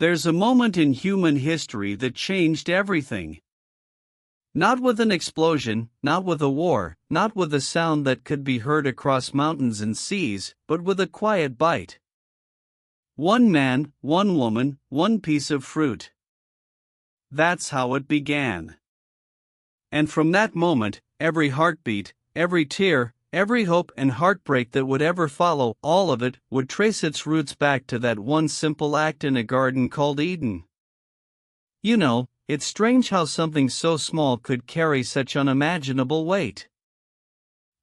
There's a moment in human history that changed everything. Not with an explosion, not with a war, not with a sound that could be heard across mountains and seas, but with a quiet bite. One man, one woman, one piece of fruit. That's how it began. And from that moment, every heartbeat, every tear, every hope and heartbreak that would ever follow, all of it would trace its roots back to that one simple act in a garden called Eden. You know, it's strange how something so small could carry such unimaginable weight.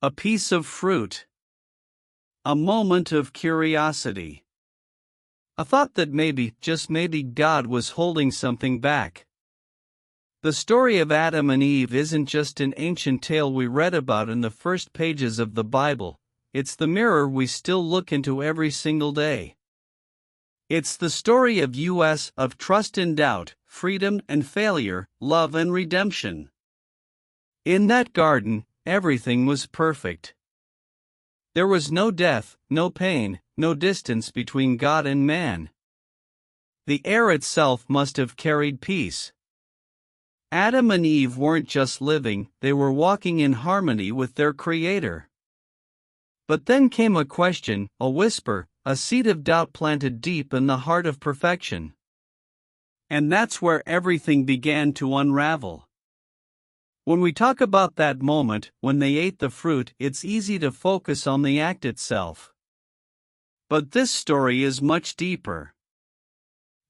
A piece of fruit. A moment of curiosity. A thought that maybe, just maybe, God was holding something back. The story of Adam and Eve isn't just an ancient tale we read about in the first pages of the Bible, it's the mirror we still look into every single day. It's the story of us, of trust and doubt, freedom and failure, love and redemption. In that garden, everything was perfect. There was no death, no pain, no distance between God and man. The air itself must have carried peace. Adam and Eve weren't just living, they were walking in harmony with their Creator. But then came a question, a whisper, a seed of doubt planted deep in the heart of perfection. And that's where everything began to unravel. When we talk about that moment, when they ate the fruit, it's easy to focus on the act itself. But this story is much deeper.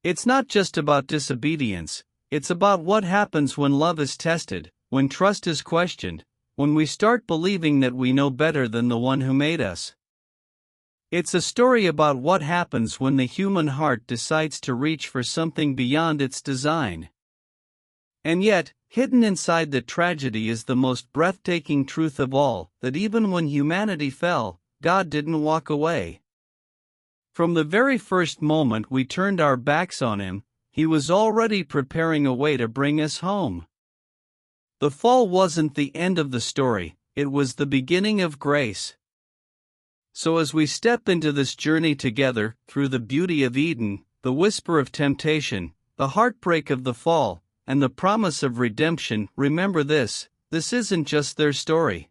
It's not just about disobedience. It's about what happens when love is tested, when trust is questioned, when we start believing that we know better than the one who made us. It's a story about what happens when the human heart decides to reach for something beyond its design. And yet, hidden inside the tragedy is the most breathtaking truth of all, that even when humanity fell, God didn't walk away. From the very first moment we turned our backs on Him, He was already preparing a way to bring us home. The fall wasn't the end of the story, it was the beginning of grace. So as we step into this journey together, through the beauty of Eden, the whisper of temptation, the heartbreak of the fall, and the promise of redemption, remember this isn't just their story.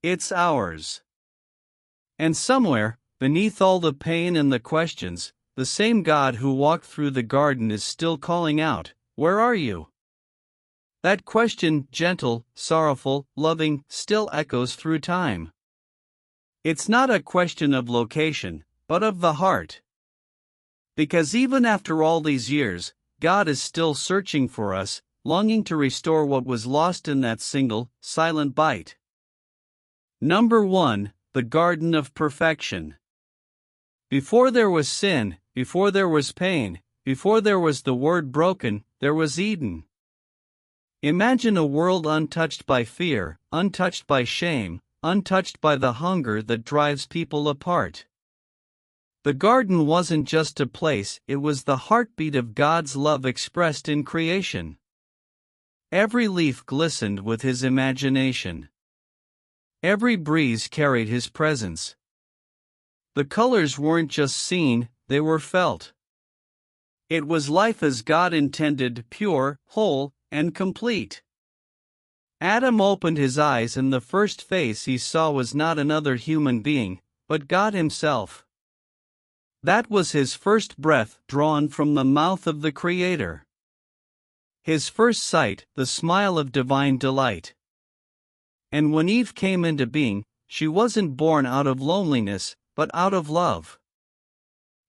It's ours. And somewhere, beneath all the pain and the questions, the same God who walked through the garden is still calling out, "Where are you?" That question, gentle, sorrowful, loving, still echoes through time. It's not a question of location, but of the heart. Because even after all these years, God is still searching for us, longing to restore what was lost in that single, silent bite. Number 1, the Garden of Perfection. Before there was sin, before there was pain, before there was the word broken, there was Eden. Imagine a world untouched by fear, untouched by shame, untouched by the hunger that drives people apart. The garden wasn't just a place, it was the heartbeat of God's love expressed in creation. Every leaf glistened with His imagination. Every breeze carried His presence. The colors weren't just seen, they were felt. It was life as God intended, pure, whole, and complete. Adam opened his eyes and the first face he saw was not another human being, but God Himself. That was his first breath drawn from the mouth of the Creator. His first sight, the smile of divine delight. And when Eve came into being, she wasn't born out of loneliness, but out of love.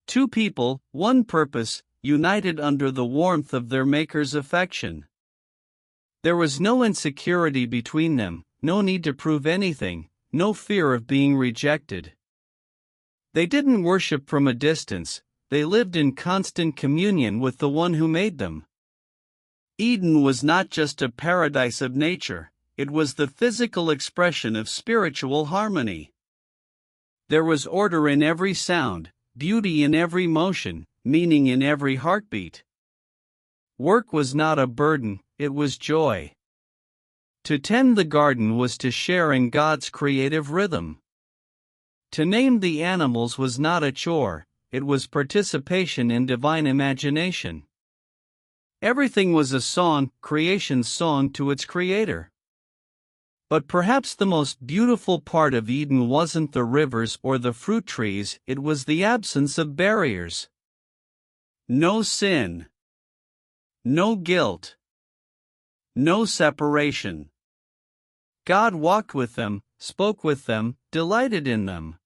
Two people, one purpose, united under the warmth of their Maker's affection. There was no insecurity between them, no need to prove anything, no fear of being rejected. They didn't worship from a distance, they lived in constant communion with the one who made them. Eden was not just a paradise of nature, it was the physical expression of spiritual harmony. There was order in every sound, beauty in every motion, meaning in every heartbeat. Work was not a burden, it was joy. To tend the garden was to share in God's creative rhythm. To name the animals was not a chore, it was participation in divine imagination. Everything was a song, creation's song to its creator. But perhaps the most beautiful part of Eden wasn't the rivers or the fruit trees, it was the absence of barriers. No sin. No guilt. No separation. God walked with them, spoke with them, delighted in them.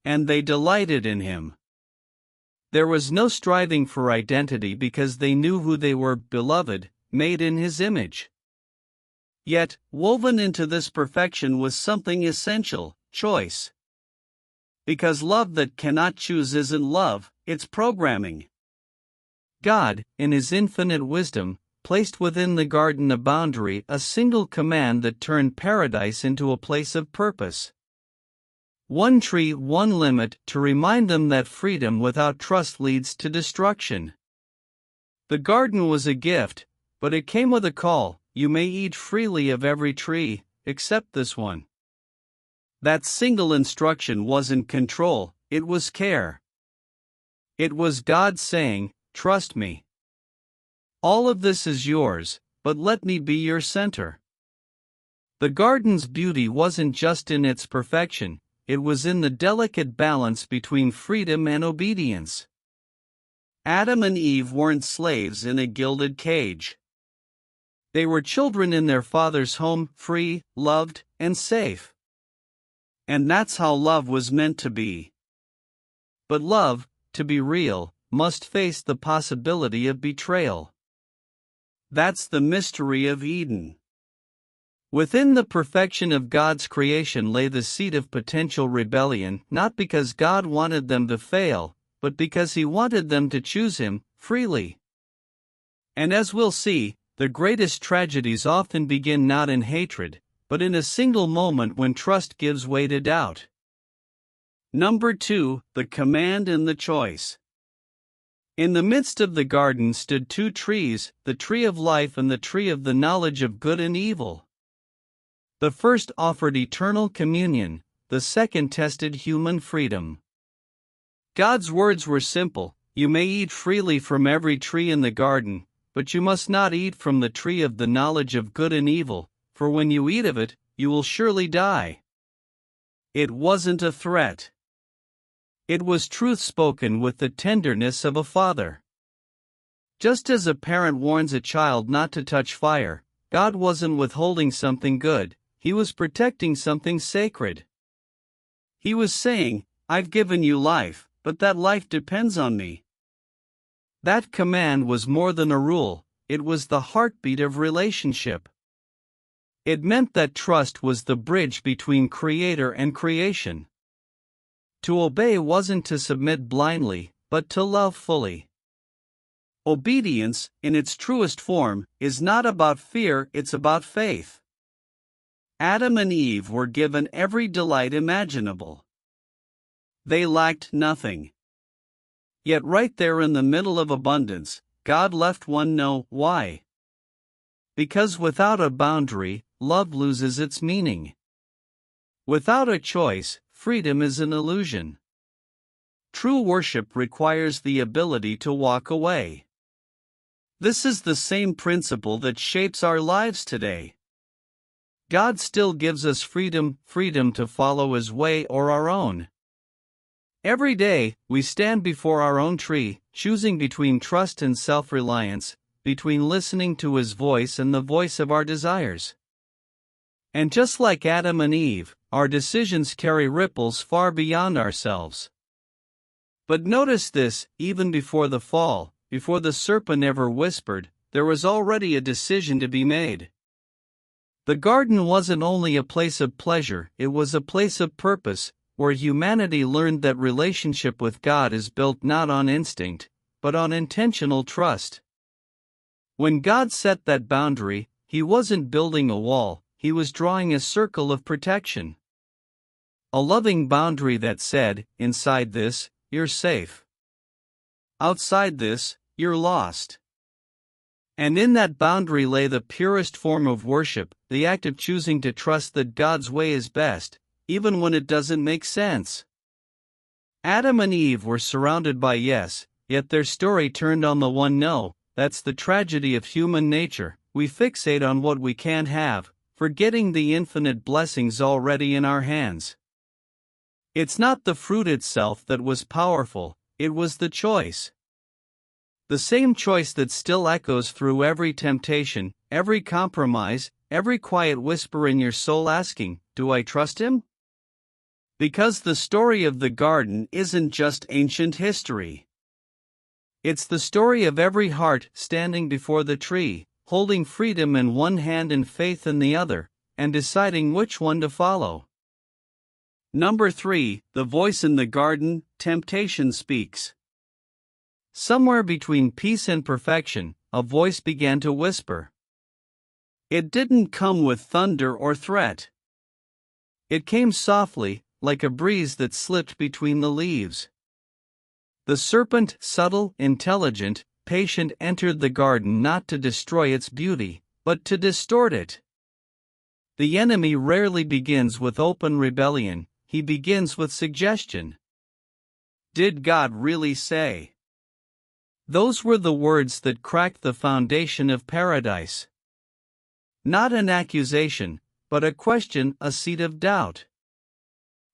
And they delighted in Him. There was no striving for identity because they knew who they were, beloved, made in His image. Yet, woven into this perfection was something essential: choice. Because love that cannot choose isn't love, it's programming. God, in His infinite wisdom, placed within the garden a boundary, a single command that turned paradise into a place of purpose. One tree, one limit, to remind them that freedom without trust leads to destruction. The garden was a gift, but it came with a call: you may eat freely of every tree, except this one. That single instruction wasn't control, it was care. It was God saying, trust me. All of this is yours, but let me be your center. The garden's beauty wasn't just in its perfection, it was in the delicate balance between freedom and obedience. Adam and Eve weren't slaves in a gilded cage. They were children in their Father's home, free, loved, and safe. And that's how love was meant to be. But love, to be real, must face the possibility of betrayal. That's the mystery of Eden. Within the perfection of God's creation lay the seed of potential rebellion, not because God wanted them to fail, but because He wanted them to choose Him freely. And as we'll see, the greatest tragedies often begin not in hatred, but in a single moment when trust gives way to doubt. Number 2, the command and the choice. In the midst of the garden stood two trees, the tree of life and the tree of the knowledge of good and evil. The first offered eternal communion, the second tested human freedom. God's words were simple: you may eat freely from every tree in the garden, but you must not eat from the tree of the knowledge of good and evil, for when you eat of it, you will surely die. It wasn't a threat. It was truth spoken with the tenderness of a father. Just as a parent warns a child not to touch fire, God wasn't withholding something good, He was protecting something sacred. He was saying, I've given you life, but that life depends on me. That command was more than a rule, it was the heartbeat of relationship. It meant that trust was the bridge between Creator and creation. To obey wasn't to submit blindly, but to love fully. Obedience, in its truest form, is not about fear, it's about faith. Adam and Eve were given every delight imaginable. They lacked nothing. Yet right there in the middle of abundance, God left one no. Why? Because without a boundary, love loses its meaning. Without a choice, freedom is an illusion. True worship requires the ability to walk away. This is the same principle that shapes our lives today. God still gives us freedom to follow His way or our own. Every day, we stand before our own tree, choosing between trust and self-reliance, between listening to His voice and the voice of our desires. And just like Adam and Eve, our decisions carry ripples far beyond ourselves. But notice this: even before the fall, before the serpent ever whispered, there was already a decision to be made. The garden wasn't only a place of pleasure, it was a place of purpose, where humanity learned that relationship with God is built not on instinct, but on intentional trust. When God set that boundary, He wasn't building a wall, He was drawing a circle of protection. A loving boundary that said, inside this, you're safe. Outside this, you're lost. And in that boundary lay the purest form of worship, the act of choosing to trust that God's way is best, even when it doesn't make sense. Adam and Eve were surrounded by yes, yet their story turned on the one no. That's the tragedy of human nature. We fixate on what we can't have, forgetting the infinite blessings already in our hands. It's not the fruit itself that was powerful, it was the choice. The same choice that still echoes through every temptation, every compromise, every quiet whisper in your soul asking, "Do I trust him?" Because the story of the garden isn't just ancient history. It's the story of every heart standing before the tree, holding freedom in one hand and faith in the other, and deciding which one to follow. Number 3, the voice in the garden, temptation speaks. Somewhere between peace and perfection, a voice began to whisper. It didn't come with thunder or threat. It came softly, like a breeze that slipped between the leaves. The serpent, subtle, intelligent, patient, entered the garden not to destroy its beauty, but to distort it. The enemy rarely begins with open rebellion, he begins with suggestion. Did God really say? Those were the words that cracked the foundation of paradise. Not an accusation, but a question, a seed of doubt.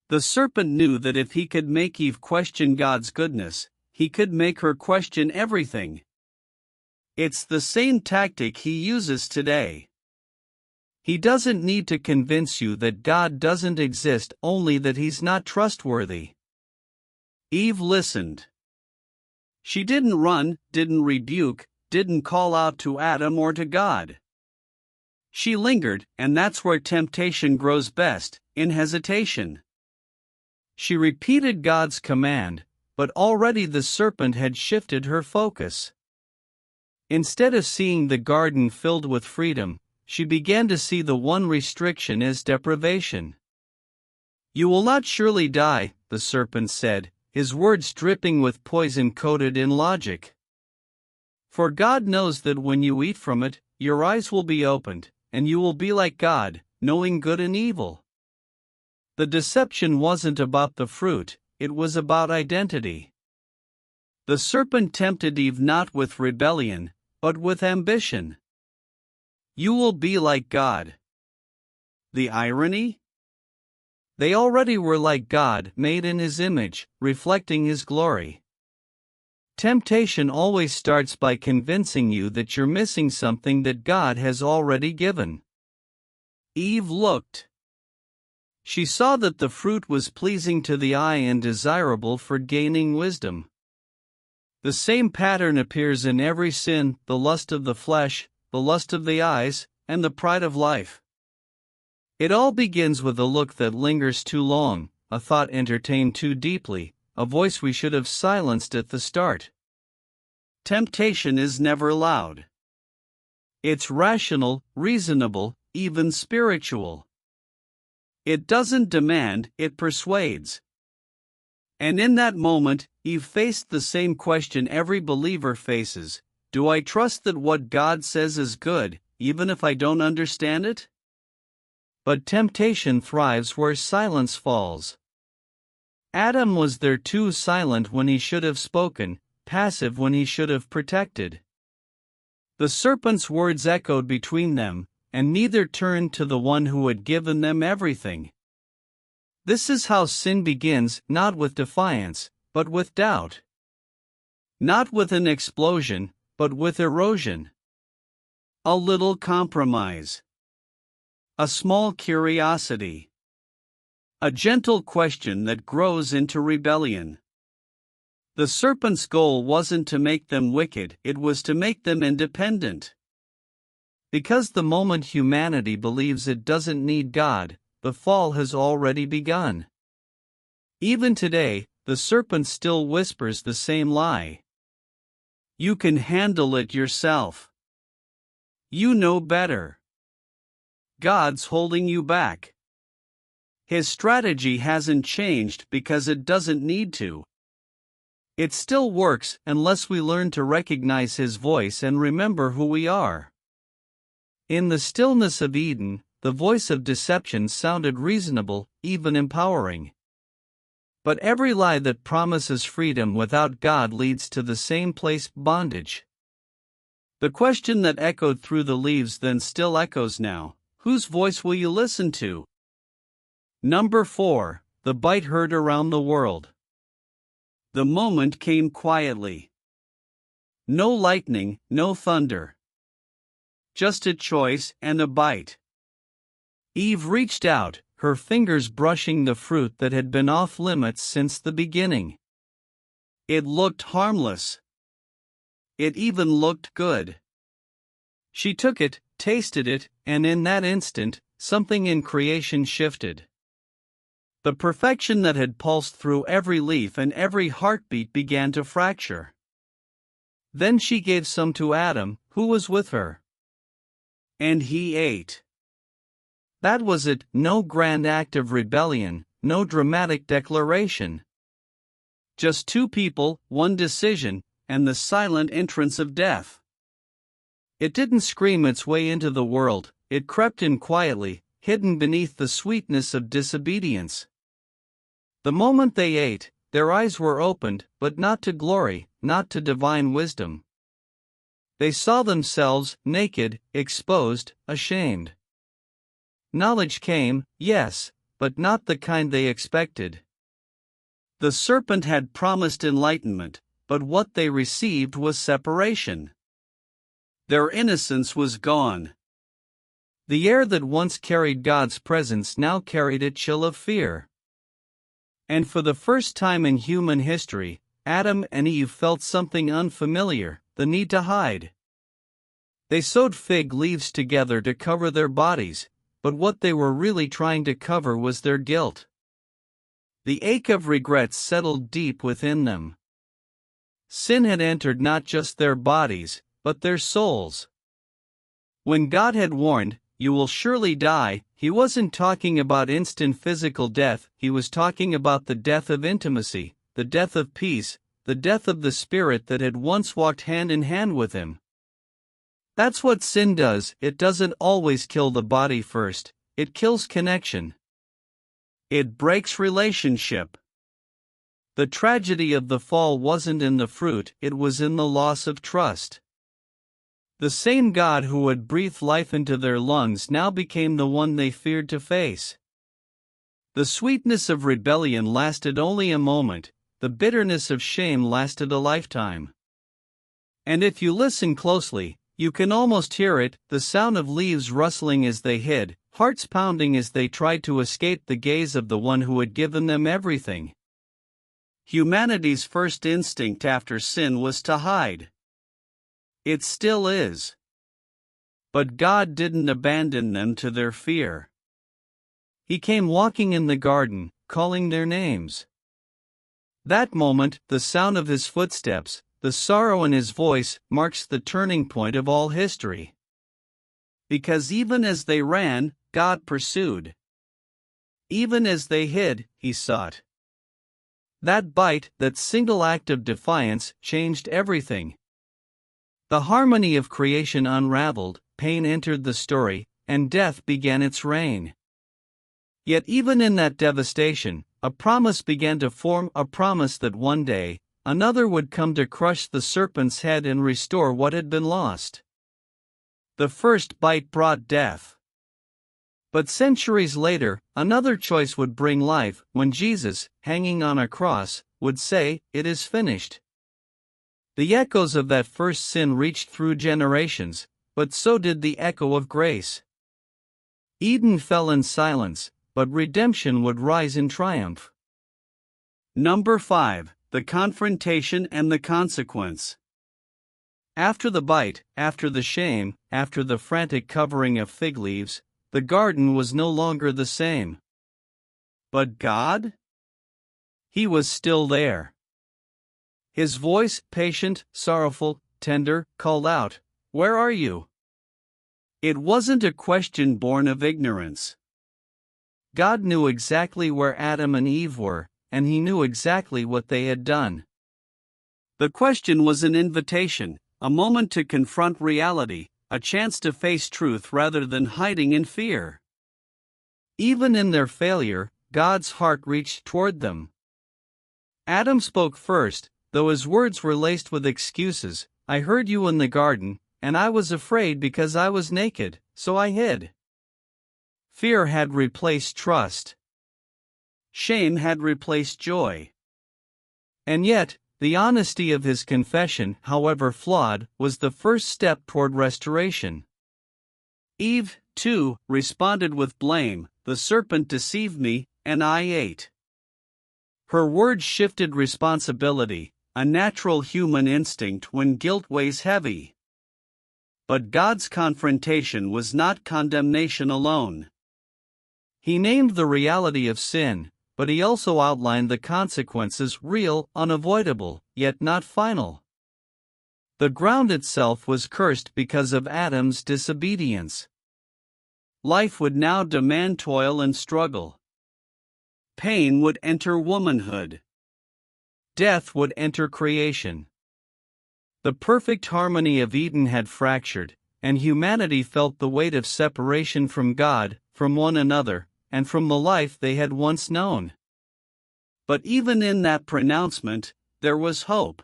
The serpent knew that if he could make Eve question God's goodness, he could make her question everything. It's the same tactic he uses today. He doesn't need to convince you that God doesn't exist, only that he's not trustworthy. Eve listened. She didn't run, didn't rebuke, didn't call out to Adam or to God. She lingered, and that's where temptation grows best, in hesitation. She repeated God's command, but already the serpent had shifted her focus. Instead of seeing the garden filled with freedom, she began to see the one restriction as deprivation. "You will not surely die," the serpent said, his words dripping with poison coated in logic. "For God knows that when you eat from it, your eyes will be opened, and you will be like God, knowing good and evil." The deception wasn't about the fruit, it was about identity. The serpent tempted Eve not with rebellion, but with ambition. You will be like God. The irony? They already were like God, made in his image, reflecting his glory. Temptation always starts by convincing you that you're missing something that God has already given. Eve looked. She saw that the fruit was pleasing to the eye and desirable for gaining wisdom. The same pattern appears in every sin: the lust of the flesh, the lust of the eyes, and the pride of life. It all begins with a look that lingers too long, a thought entertained too deeply, a voice we should have silenced at the start. Temptation is never loud. It's rational, reasonable, even spiritual. It doesn't demand, it persuades. And in that moment, Eve faced the same question every believer faces: do I trust that what God says is good, even if I don't understand it? But temptation thrives where silence falls. Adam was there too silent when he should have spoken, passive when he should have protected. The serpent's words echoed between them, and neither turned to the one who had given them everything. This is how sin begins, not with defiance, but with doubt. Not with an explosion, but with erosion. A little compromise. A small curiosity. A gentle question that grows into rebellion. The serpent's goal wasn't to make them wicked, it was to make them independent. Because the moment humanity believes it doesn't need God, the fall has already begun. Even today, the serpent still whispers the same lie. You can handle it yourself. You know better. God's holding you back. His strategy hasn't changed because it doesn't need to. It still works unless we learn to recognize his voice and remember who we are. In the stillness of Eden, the voice of deception sounded reasonable, even empowering. But every lie that promises freedom without God leads to the same place: bondage. The question that echoed through the leaves then still echoes now: whose voice will you listen to? Number 4. The bite heard around the world. The moment came quietly. No lightning, no thunder. Just a choice and a bite. Eve reached out, her fingers brushing the fruit that had been off limits since the beginning. It looked harmless. It even looked good. She took it, tasted it, and in that instant, something in creation shifted. The perfection that had pulsed through every leaf and every heartbeat began to fracture. Then she gave some to Adam, who was with her. And he ate. That was it: no grand act of rebellion, no dramatic declaration. Just two people, one decision, and the silent entrance of death. It didn't scream its way into the world, it crept in quietly, hidden beneath the sweetness of disobedience. The moment they ate, their eyes were opened, but not to glory, not to divine wisdom. They saw themselves, naked, exposed, ashamed. Knowledge came, yes, but not the kind they expected. The serpent had promised enlightenment, but what they received was separation. Their innocence was gone. The air that once carried God's presence now carried a chill of fear. And for the first time in human history, Adam and Eve felt something unfamiliar: the need to hide. They sewed fig leaves together to cover their bodies, but what they were really trying to cover was their guilt. The ache of regret settled deep within them. Sin had entered not just their bodies, but their souls. When God had warned, "You will surely die," he wasn't talking about instant physical death, he was talking about the death of intimacy, the death of peace, the death of the spirit that had once walked hand in hand with him. That's what sin does: it doesn't always kill the body first, it kills connection. It breaks relationship. The tragedy of the fall wasn't in the fruit, it was in the loss of trust. The same God who had breathed life into their lungs now became the one they feared to face. The sweetness of rebellion lasted only a moment, the bitterness of shame lasted a lifetime. And if you listen closely, you can almost hear it: the sound of leaves rustling as they hid, hearts pounding as they tried to escape the gaze of the one who had given them everything. Humanity's first instinct after sin was to hide. It still is. But God didn't abandon them to their fear. He came walking in the garden, calling their names. That moment, the sound of his footsteps, the sorrow in his voice, marks the turning point of all history. Because even as they ran, God pursued. Even as they hid, he sought. That bite, that single act of defiance, changed everything. The harmony of creation unraveled, pain entered the story, and death began its reign. Yet even in that devastation, a promise began to form, a promise that one day, another would come to crush the serpent's head and restore what had been lost. The first bite brought death. But centuries later, another choice would bring life, when Jesus, hanging on a cross, would say, "It is finished." The echoes of that first sin reached through generations, but so did the echo of grace. Eden fell in silence, but redemption would rise in triumph. Number 5. The confrontation and the consequence. After the bite, after the shame, after the frantic covering of fig leaves, the garden was no longer the same. But God? He was still there. His voice, patient, sorrowful, tender, called out, "Where are you?" It wasn't a question born of ignorance. God knew exactly where Adam and Eve were, and he knew exactly what they had done. The question was an invitation, a moment to confront reality, a chance to face truth rather than hiding in fear. Even in their failure, God's heart reached toward them. Adam spoke first, though his words were laced with excuses. I heard you in the garden, and I was afraid because I was naked, so I hid. Fear had replaced trust. Shame had replaced joy. And yet, the honesty of his confession, however flawed, was the first step toward restoration. Eve, too, responded with blame. The serpent deceived me, and I ate. Her words shifted responsibility, a natural human instinct when guilt weighs heavy. But God's confrontation was not condemnation alone. He named the reality of sin, but he also outlined the consequences, real, unavoidable, yet not final. The ground itself was cursed because of Adam's disobedience. Life would now demand toil and struggle. Pain would enter womanhood. Death would enter creation. The perfect harmony of Eden had fractured, and humanity felt the weight of separation from God, from one another, and from the life they had once known. But even in that pronouncement, there was hope.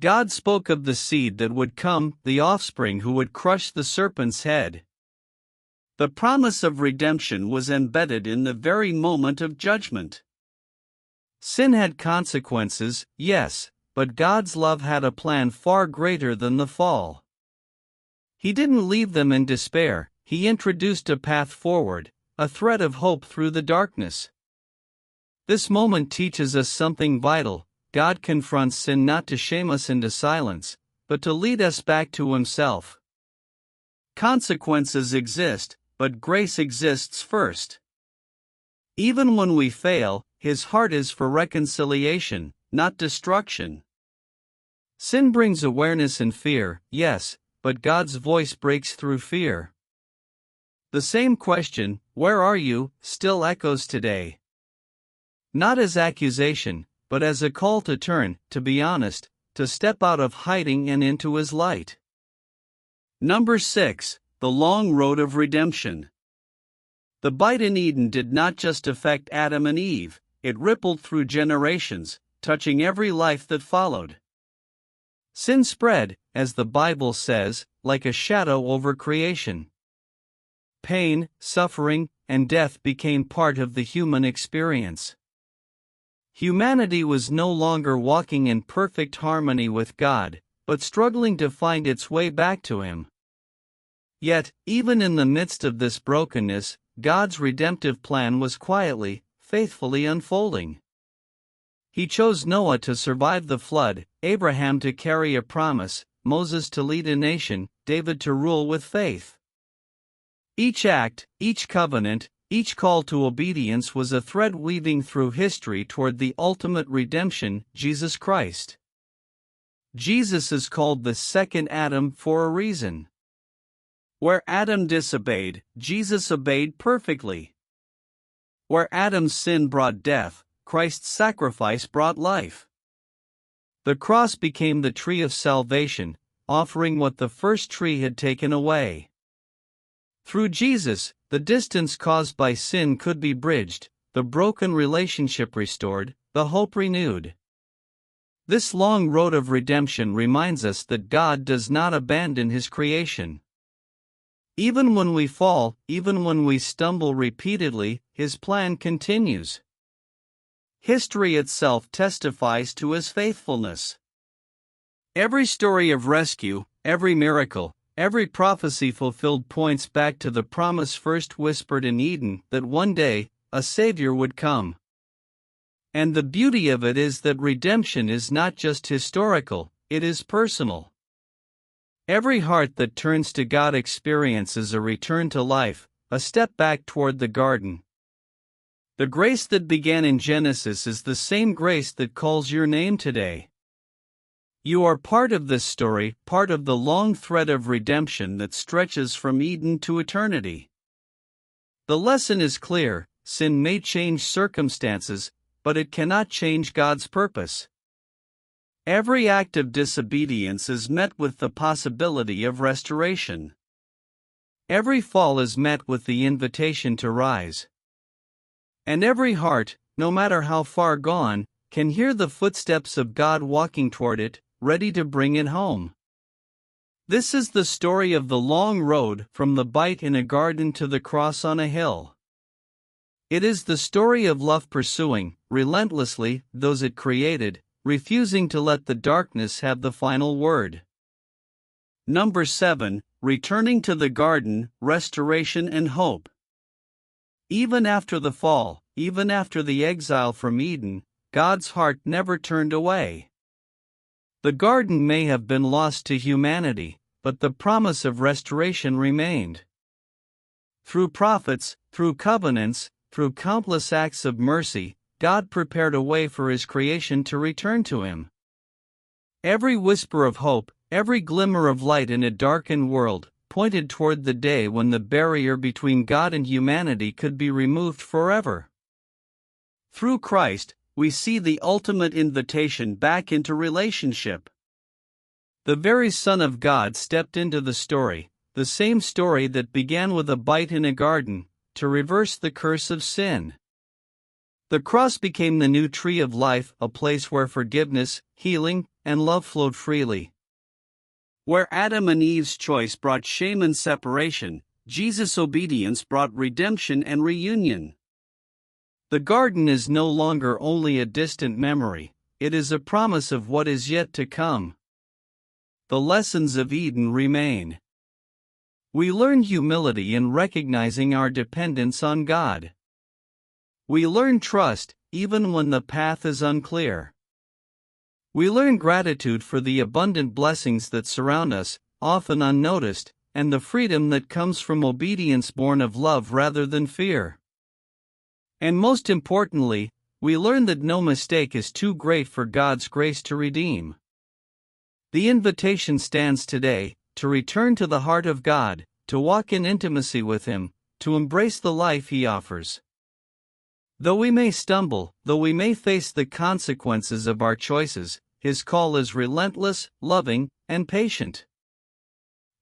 God spoke of the seed that would come, the offspring who would crush the serpent's head. The promise of redemption was embedded in the very moment of judgment. Sin had consequences, yes, but God's love had a plan far greater than the fall. He didn't leave them in despair, he introduced a path forward, a thread of hope through the darkness. This moment teaches us something vital. God confronts sin not to shame us into silence, but to lead us back to Himself. Consequences exist, but grace exists first. Even when we fail, His heart is for reconciliation, not destruction. Sin brings awareness and fear, yes, but God's voice breaks through fear. The same question, "Where are you?" still echoes today. Not as accusation, but as a call to turn, to be honest, to step out of hiding and into His light. Number 6. The long road of redemption. The bite in Eden did not just affect Adam and Eve, it rippled through generations, touching every life that followed. Sin spread, as the Bible says, like a shadow over creation. Pain, suffering, and death became part of the human experience. Humanity was no longer walking in perfect harmony with God, but struggling to find its way back to Him. Yet, even in the midst of this brokenness, God's redemptive plan was quietly, faithfully unfolding. He chose Noah to survive the flood, Abraham to carry a promise, Moses to lead a nation, David to rule with faith. Each act, each covenant, each call to obedience was a thread weaving through history toward the ultimate redemption, Jesus Christ. Jesus is called the second Adam for a reason. Where Adam disobeyed, Jesus obeyed perfectly. Where Adam's sin brought death, Christ's sacrifice brought life. The cross became the tree of salvation, offering what the first tree had taken away. Through Jesus, the distance caused by sin could be bridged, the broken relationship restored, the hope renewed. This long road of redemption reminds us that God does not abandon His creation. Even when we fall, even when we stumble repeatedly, His plan continues. History itself testifies to His faithfulness. Every story of rescue, every miracle, every prophecy fulfilled points back to the promise first whispered in Eden that one day, a Savior would come. And the beauty of it is that redemption is not just historical, it is personal. Every heart that turns to God experiences a return to life, a step back toward the garden. The grace that began in Genesis is the same grace that calls your name today. You are part of this story, part of the long thread of redemption that stretches from Eden to eternity. The lesson is clear: sin may change circumstances, but it cannot change God's purpose. Every act of disobedience is met with the possibility of restoration. Every fall is met with the invitation to rise. And every heart, no matter how far gone, can hear the footsteps of God walking toward it, ready to bring it home. This is the story of the long road from the bite in a garden to the cross on a hill. It is the story of love pursuing, relentlessly, those it created, refusing to let the darkness have the final word. Number 7. Returning to the garden, restoration and hope. Even after the fall, even after the exile from Eden, God's heart never turned away. The garden may have been lost to humanity, but the promise of restoration remained. Through prophets, through covenants, through countless acts of mercy, God prepared a way for His creation to return to Him. Every whisper of hope, every glimmer of light in a darkened world, pointed toward the day when the barrier between God and humanity could be removed forever. Through Christ, we see the ultimate invitation back into relationship. The very Son of God stepped into the story, the same story that began with a bite in a garden, to reverse the curse of sin. The cross became the new tree of life, a place where forgiveness, healing, and love flowed freely. Where Adam and Eve's choice brought shame and separation, Jesus' obedience brought redemption and reunion. The garden is no longer only a distant memory, it is a promise of what is yet to come. The lessons of Eden remain. We learn humility in recognizing our dependence on God. We learn trust, even when the path is unclear. We learn gratitude for the abundant blessings that surround us, often unnoticed, and the freedom that comes from obedience born of love rather than fear. And most importantly, we learn that no mistake is too great for God's grace to redeem. The invitation stands today, to return to the heart of God, to walk in intimacy with Him, to embrace the life He offers. Though we may stumble, though we may face the consequences of our choices, His call is relentless, loving, and patient.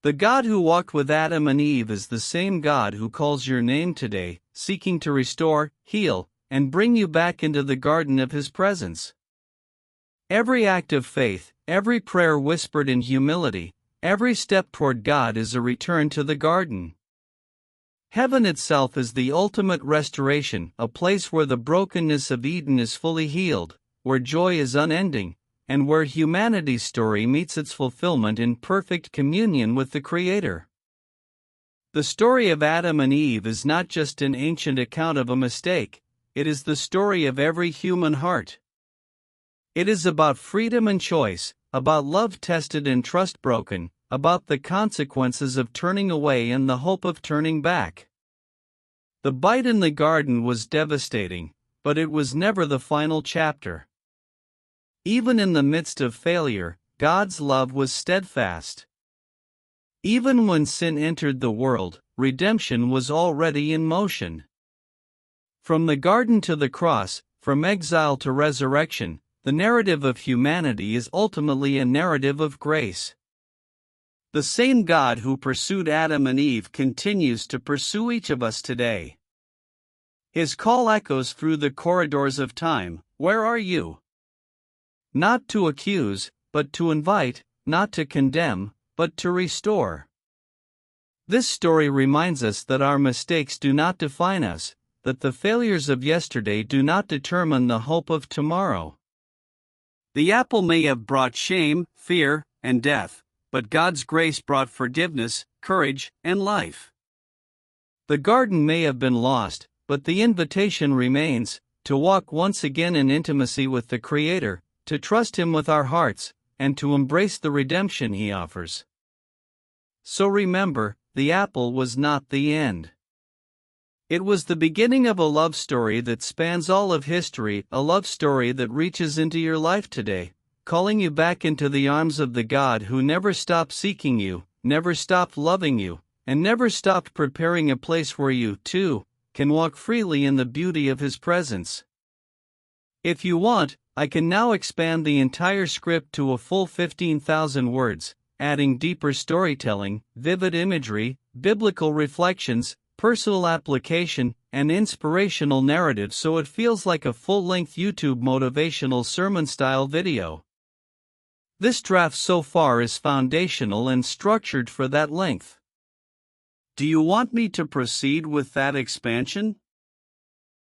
The God who walked with Adam and Eve is the same God who calls your name today, seeking to restore, heal, and bring you back into the garden of His presence. Every act of faith, every prayer whispered in humility, every step toward God is a return to the garden. Heaven itself is the ultimate restoration, a place where the brokenness of Eden is fully healed, where joy is unending, and where humanity's story meets its fulfillment in perfect communion with the Creator. The story of Adam and Eve is not just an ancient account of a mistake, it is the story of every human heart. It is about freedom and choice, about love tested and trust broken, about the consequences of turning away and the hope of turning back. The bite in the garden was devastating, but it was never the final chapter. Even in the midst of failure, God's love was steadfast. Even when sin entered the world, redemption was already in motion. From the garden to the cross, from exile to resurrection, the narrative of humanity is ultimately a narrative of grace. The same God who pursued Adam and Eve continues to pursue each of us today. His call echoes through the corridors of time, "Where are you?" Not to accuse, but to invite, not to condemn, but to restore. This story reminds us that our mistakes do not define us, that the failures of yesterday do not determine the hope of tomorrow. The apple may have brought shame, fear, and death, but God's grace brought forgiveness, courage, and life. The garden may have been lost, but the invitation remains, to walk once again in intimacy with the Creator, to trust Him with our hearts, and to embrace the redemption He offers. So remember, the apple was not the end. It was the beginning of a love story that spans all of history, a love story that reaches into your life today, calling you back into the arms of the God who never stopped seeking you, never stopped loving you, and never stopped preparing a place where you, too, can walk freely in the beauty of His presence. If you want, I can now expand the entire script to a full 15,000 words, adding deeper storytelling, vivid imagery, biblical reflections, personal application, and inspirational narrative so it feels like a full-length YouTube motivational sermon-style video. This draft so far is foundational and structured for that length. Do you want me to proceed with that expansion?